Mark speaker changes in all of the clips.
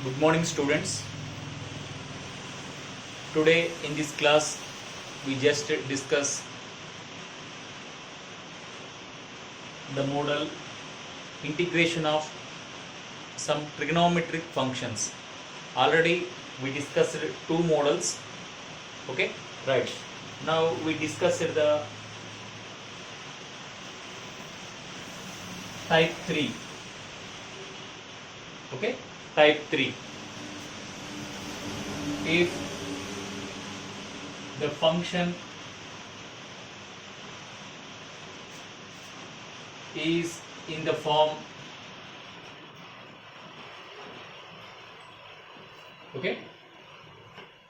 Speaker 1: Good morning, students. Today in this class we just discuss the model integration of some trigonometric functions. Already we discussed two models. Okay, right. Now we discussed the type 3. Okay, type 3. If the function is in the form, okay,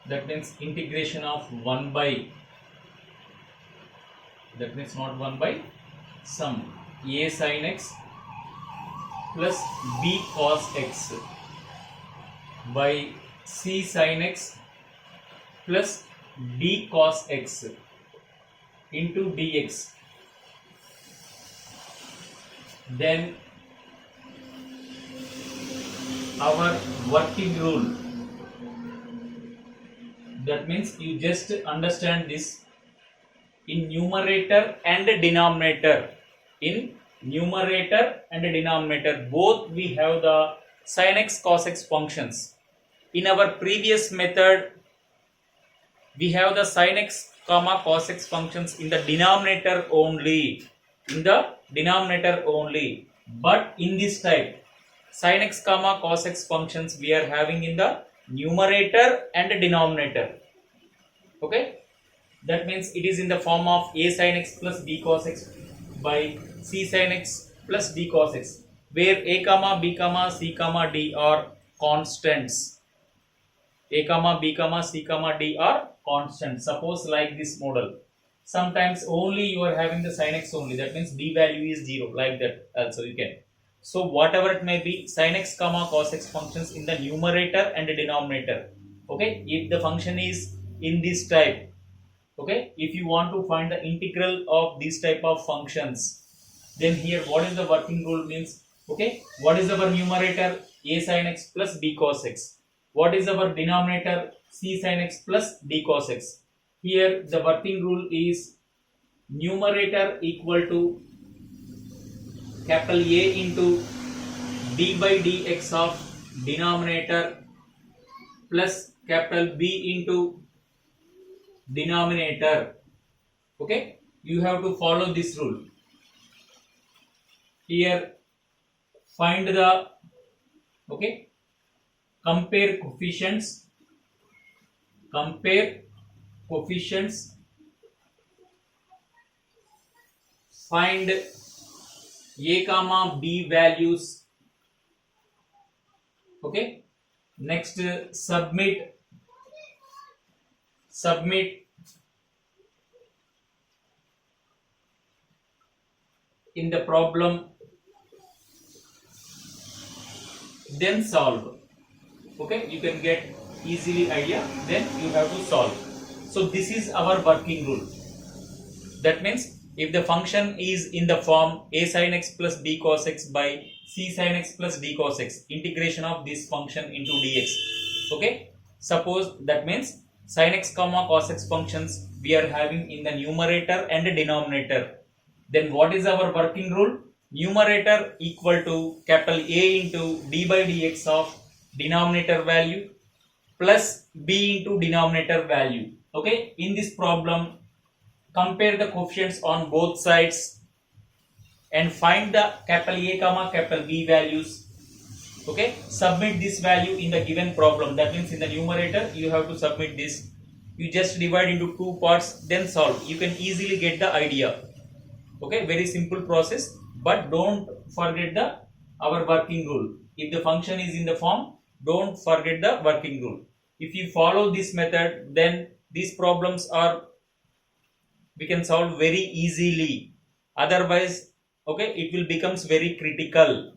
Speaker 1: that means integration of 1 by, that means not 1 by, sum a sin x plus b cos x by c sin x plus d cos x into dx, then our working rule, that means you just understand this in numerator and denominator. In numerator and denominator both we have the sin x cos x functions. In our previous method we have the sin x comma cos x functions in the denominator only, but in this type sin x comma cos x functions we are having in the numerator and denominator. Okay, that means it is in the form of a sin x plus b cos x by c sin x plus d cos x, where a comma b comma c comma d are constants. A comma b comma c comma d are constants. Suppose like this model, sometimes only you are having the sin x only, that means d value is 0, like that also you can. So whatever it may be, sin x comma cos x functions in the numerator and the denominator. Okay, if the function is in this type, okay, if you want to find the integral of this type of functions, then here what is the working rule means, okay, what is our numerator? A sin x plus b cos x. What is our denominator? C sin x plus d cos x. Here the working rule is numerator equal to capital A into d by dx of denominator plus capital B into denominator. Okay, you have to follow this rule. Here find the, okay, compare coefficients, find a comma b values. Okay, next submit in the problem, then solve. Okay, you can get easily idea, then you have to solve. So this is our working rule. That means if the function is in the form a sin x plus b cos x by c sin x plus d cos x, integration of this function into dx. Okay, suppose that means sin x comma cos x functions we are having in the numerator and denominator. Then what is our working rule? Numerator equal to capital A into d by dx of denominator value plus b into denominator value. Okay, in this problem compare the coefficients on both sides and find the capital A comma capital B values. Okay, submit this value in the given problem. That means in the numerator you have to submit this. You just divide into two parts, then solve. You can easily get the idea. Okay, very simple process, but don't forget the our working rule. If the function is in the form, don't forget the working rule. If you follow this method, then these problems are we can solve very easily. Otherwise, okay, it will becomes very critical.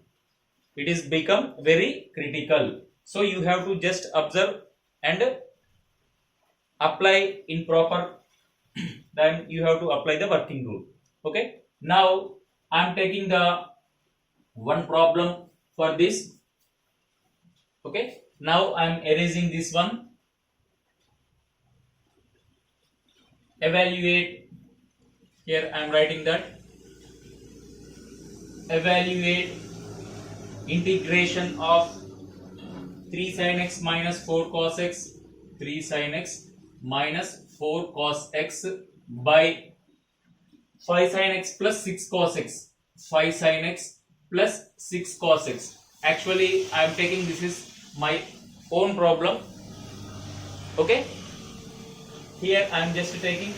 Speaker 1: It is become very critical. So you have to just observe and apply in proper time. You have to apply the working rule. Okay, now I am taking the one problem for this. Okay, Now I am erasing this one. Evaluate, here I am writing that evaluate integration of 3 sin x minus 4 cos x, 3 sin x minus 4 cos x by 5 sin x plus 6 cos x, 5 sin x plus 6 cos x. Actually I am taking, this is my own problem. Okay, here I am just taking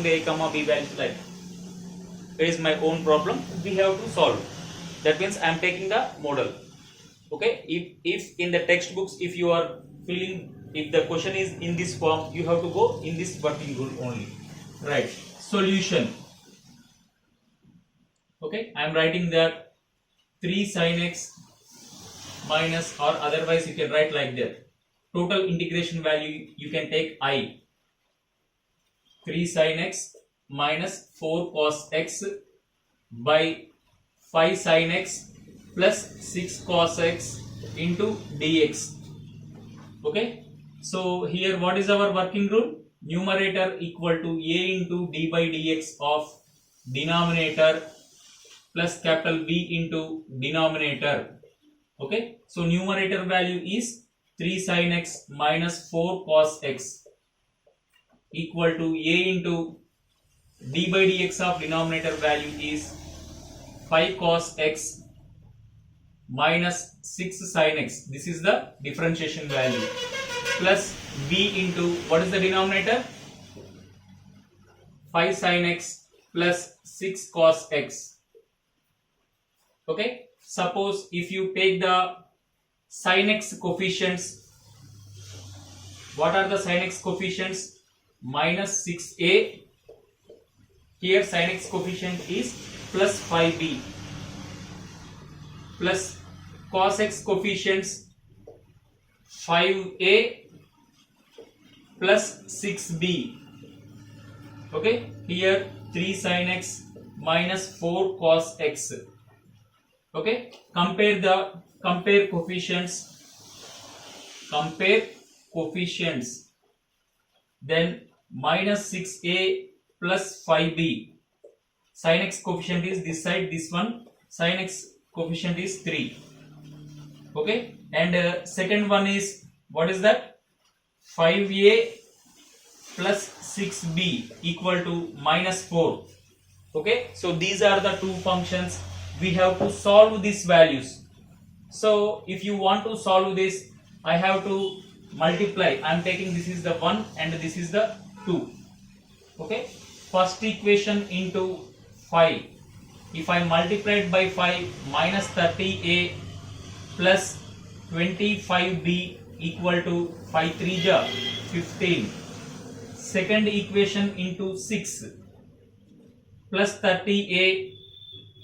Speaker 1: the a comma b values, like it is my own problem, we have to solve. That means I am taking the model. Okay, if in the textbooks, if you are filling, if the question is in this form, you have to go in this working rule only. Right, solution. Okay, I am writing that 3 sin x minus, or otherwise you can write like that, total integration value you can take I, 3 sin x minus 4 cos x by 5 sin x plus 6 cos x into dx. Okay, so here what is our working rule? Numerator equal to a into d by dx of denominator plus capital B into denominator. Okay, so numerator value is 3 sin x minus 4 cos x equal to a into d by dx of denominator value is 5 cos x minus 6 sin x, this is the differentiation value, plus b into, what is the denominator? 5 sin x plus 6 cos x. Okay, suppose if you take the sin x coefficients, what are the sin x coefficients? Minus 6a, here sin x coefficient is plus 5b, plus cos x coefficients 5a plus 6b. Okay, here 3 sin x minus 4 cos x. Okay, compare coefficients, then minus 6a plus 5b, sin x coefficient is this side, this one, sin x coefficient is 3. Okay, and second one is, what is that? 5a plus 6b equal to minus 4. Okay, so these are the two functions, we have to solve these values. So if you want to solve this, I have to multiply. I am taking, this is the 1 and this is the 2. Okay, first equation into 5. If I multiply it by 5, minus 30a plus 25b equal to 5 3 ja 15. Second equation into 6, plus 30a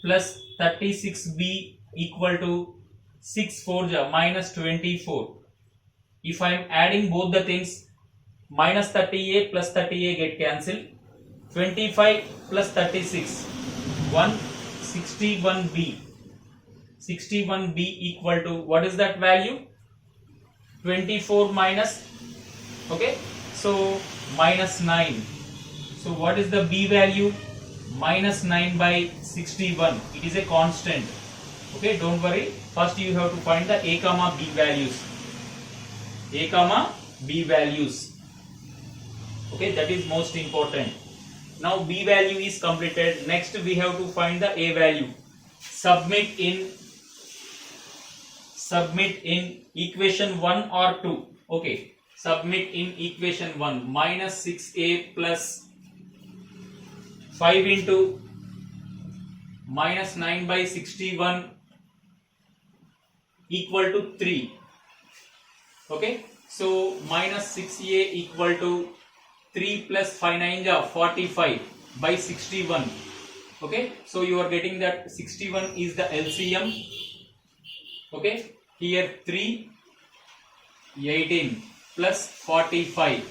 Speaker 1: plus 36b equal to 6 4 ja minus 24. If I am adding both the things, minus 30a plus 30a get cancelled, 25 plus 36, 161b. 61b equal to, what is that value? 24 minus, okay, so minus 9. So what is the b value? Minus 9 by 61. It is a constant. Okay, don't worry. First you have to find the a comma b values. A comma b values. Okay, that is most important. Now b value is completed. Next we have to find the a value. Submit in equation 1 or 2. Okay, submit in equation 1. Minus 6a plus 5 into minus 9 by 61 equal to 3. Okay, so minus 6a equal to 3 plus 5 9 ja 45 by 61. Okay, so you are getting that 61 is the LCM. Okay, here 3 18 plus 45.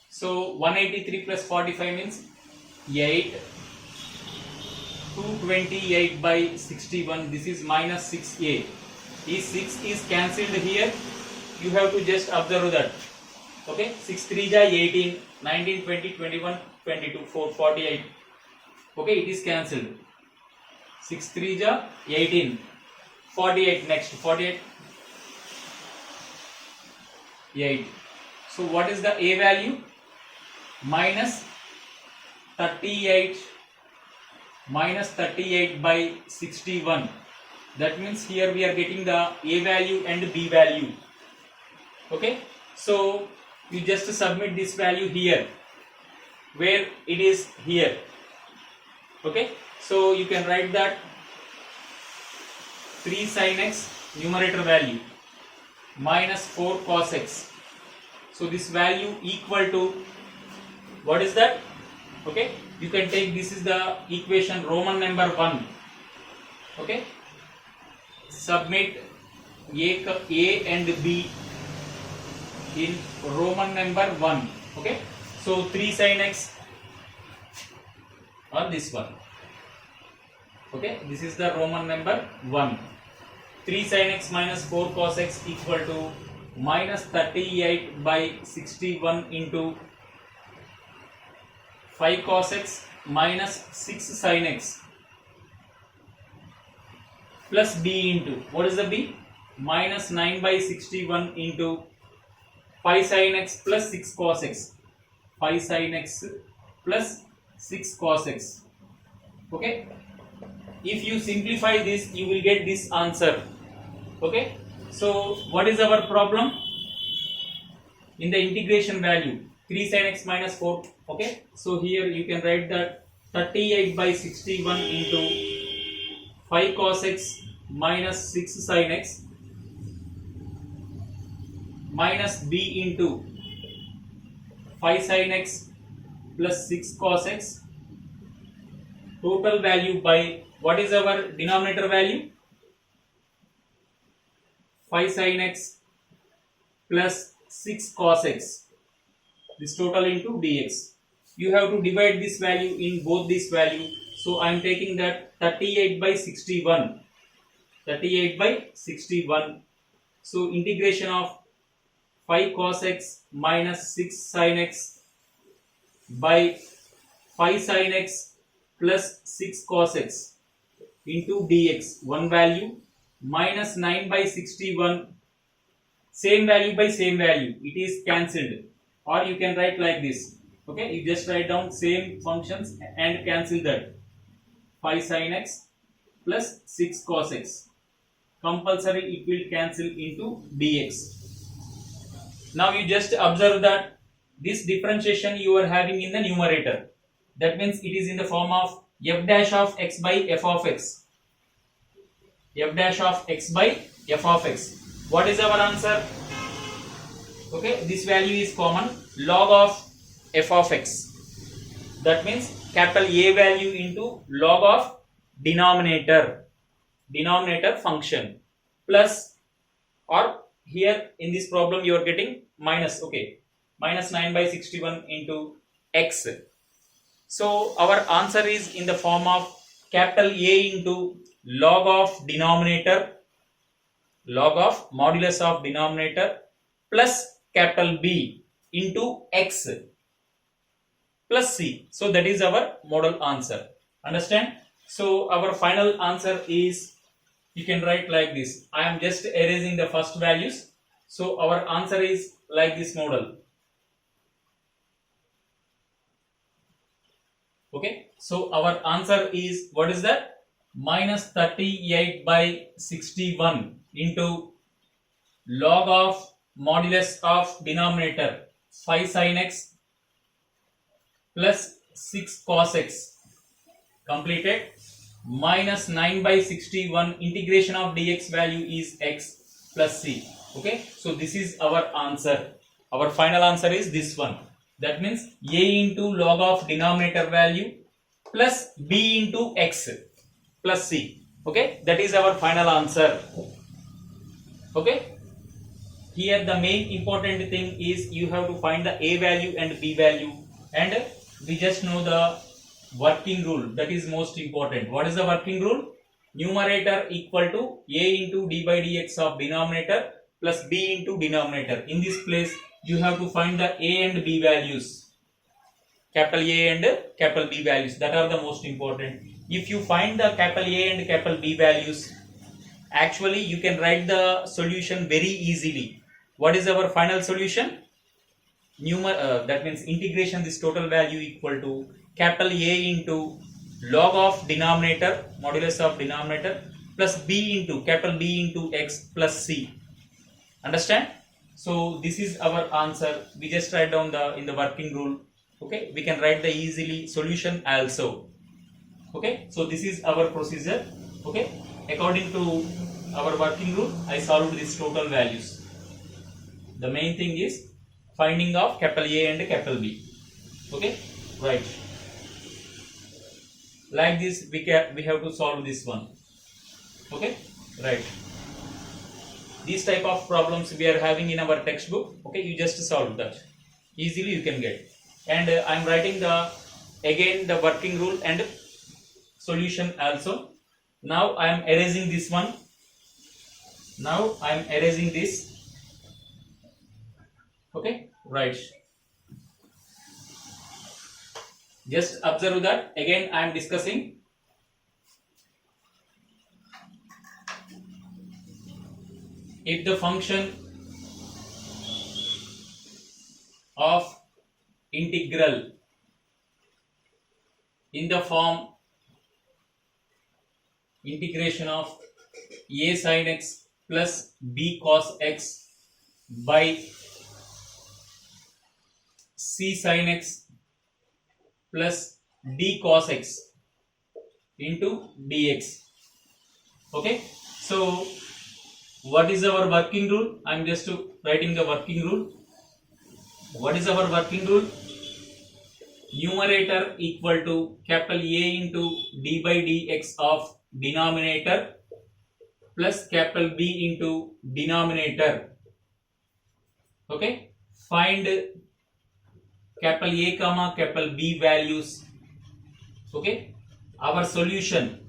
Speaker 1: So 183 plus 45 means 8. 228 by 61, this is minus 6a. Is 6 is cancelled here. You have to just observe that. Okay, 6 3 ja 18, 19, 20, 21, 22, 4, 48. Okay, it is cancelled. 6 3 ja 18, 48 next, 48, 8. So what is the A value? Minus 38 by 61. That means here we are getting the A value and B value. Okay, so you just submit this value here where it is here. Okay, so you can write that 3 sin x numerator value minus 4 cos x. So this value equal to, what is that? Okay, you can take, this is the equation Roman number 1. Okay, submit A and B in Roman number 1. Okay, so 3 sin x on this one. Okay, this is the Roman number 1. 3 sin x minus 4 cos x equal to minus 38 by 61 into 5 cos x minus 6 sin x plus b into, what is the b? Minus 9 by 61 into 5 sin x plus 6 cos x. 5 sin x plus 6 cos x. Okay, if you simplify this, you will get this answer. Okay, so what is our problem? In the integration value 3 sin x minus 4. Okay, so here you can write that 38 by 61 into 5 cos x minus 6 sin x minus b into 5 sin x plus 6 cos x, total value by, what is our denominator value? 5 sin x plus 6 cos x, this total into dx. You have to divide this value in both this value. So I am taking that 38 by 61. 38 by 61. So integration of 5 cos x minus 6 sin x by 5 sin x plus 6 cos x into dx, one value, minus 9 by 61, same value by same value, it is cancelled, or you can write like this. Okay, you just write down same functions and cancel that. 5 sin x plus 6 cos x, compulsory it will cancel into dx. Now you just observe that this differentiation you are having in the numerator, that means it is in the form of f dash of x by f of x. F dash of x by f of x. What is our answer? Okay, this value is common, log of f of x. That means capital A value into log of denominator function, plus, or here in this problem you are getting minus. Okay, minus 9 by 61 into x. So our answer is in the form of capital A into log of denominator, log of modulus of denominator, plus capital B into x plus c. So that is our model answer. Understand? So our final answer is, you can write like this. I am just erasing the first values. So our answer is like this model. Okay, so our answer is, what is that? Minus 38 by 61 into log of modulus of denominator 5 sin x plus 6 cos x completed, minus 9 by 61, integration of dx value is x plus c. Okay, so this is our answer. Our final answer is this one. That means a into log of denominator value plus b into x plus c. Okay, that is our final answer. Okay, here the main important thing is you have to find the a value and b value, and we just know the working rule. That is most important. What is the working rule? numerator equal to a into d by dx of denominator plus b into denominator. In this place you have to find the a and b values, capital A and capital B values, that are the most important. If you find the capital A and capital B values, actually you can write the solution very easily. What is our final solution? That means integration this total value equal to capital A into log of denominator, modulus of denominator, plus b into capital B into x plus c. Understand? So this is our answer. We just write down the in the working rule. Okay, we can write the easily solution also. Okay, so this is our procedure. Okay, according to our working rule, I solved these total values. The main thing is finding of capital A and capital B. Okay, right. Like this, we have to solve this one. Okay, right. These type of problems we are having in our textbook. Okay, you just solve that easily. You can get. And I am writing again the working rule and solution also. Now I am erasing this one. Now I am erasing this. Okay, right. Just observe that again I am discussing. If the function of integral in the form integration of a sin x plus b cos x by c sin x plus d cos x into dx. Okay, so what is our working rule? I am just writing the working rule. What is our working rule? Numerator equal to capital A into d by dx of denominator plus capital B into denominator. Okay, find capital A comma capital B values. Okay, our solution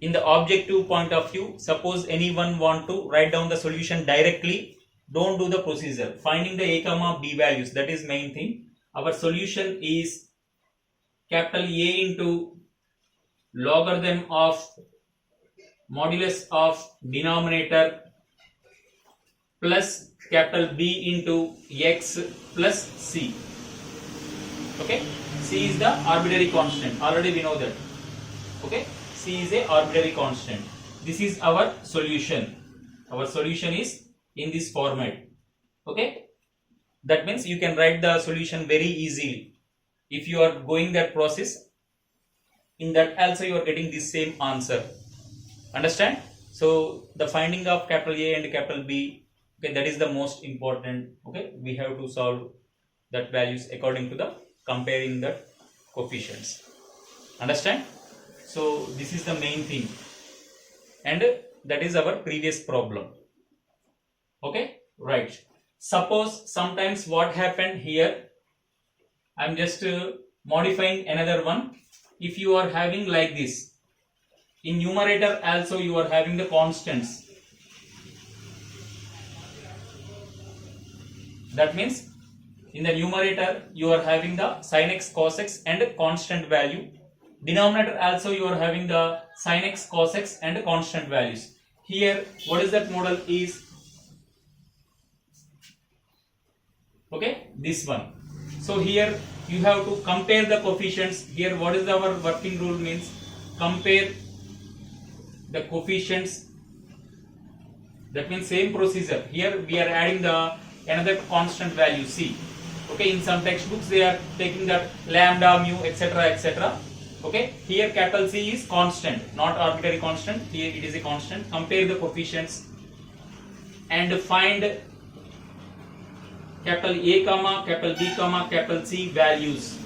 Speaker 1: in the objective point of view, suppose anyone want to write down the solution directly, don't do the procedure. Finding the A comma B values, that is main thing. Our solution is capital A into logarithm of modulus of denominator plus capital B into x plus c. Okay, c is the arbitrary constant, already we know that. Okay, c is a arbitrary constant. This is our solution. Our solution is in this format. Okay, that means you can write the solution very easily. If you are going that process, in that also you are getting the same answer. Understand? So the finding of capital A and capital B, okay, that is the most important. Okay, we have to solve that values according to the comparing the coefficients. Understand? So this is the main thing, and that is our previous problem. Okay, right. Suppose sometimes what happened here, I am just modifying another one. If you are having like this, in numerator also you are having the constants. That means in the numerator you are having the sin x cos x and constant value. Denominator also you are having the sin x cos x and constant values. Here what is that model is, okay, this one. So here you have to compare the coefficients. Here what is our working rule means, compare the coefficients. That means same procedure. Here we are adding the another constant value c. Okay, in some textbooks they are taking that lambda, mu, etc., etc. Okay, here capital C is constant, not arbitrary constant. Here it is a constant. Compare the coefficients and find capital A comma capital B comma capital C values.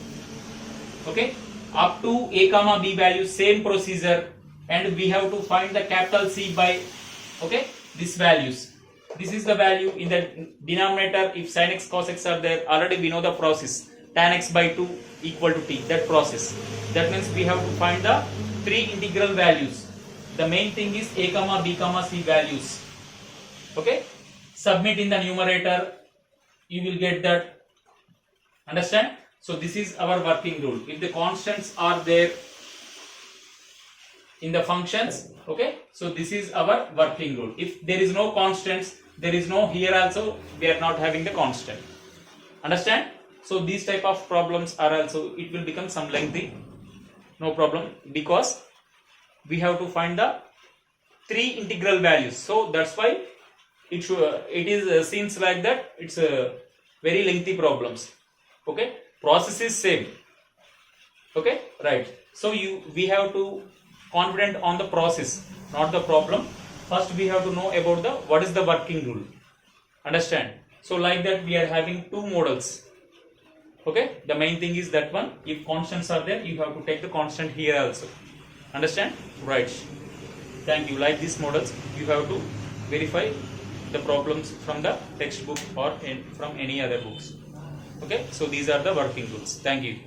Speaker 1: Okay, up to A comma B values, same procedure, and we have to find the capital C by, okay, these values. This is the value in the denominator. If sin x cos x are there, already we know the process, tan x by 2 equal to t, that process. That means we have to find the three integral values. the main thing is a comma b comma c values. Okay, submit in the numerator, you will get that. Understand? So this is our working rule. If the constants are there in the functions, okay, so this is our working rule. If there is no constants, there is no, here also we are not having the constant. Understand? So these type of problems are also, it will become some lengthy, no problem, because we have to find the 3 integral values. So that's why it is seems like that it's a very lengthy problems. Okay, process is same. Okay, right. So we have to confident on the process, not the problem. First we have to know about the what is the working rule. Understand? So like that we are having 2 models. Okay, the main thing is that one, if constants are there, you have to take the constant here also. Understand? Right. Thank you. Like these models, you have to verify the problems from the textbook or from any other books. Okay, so these are the working rules. Thank you.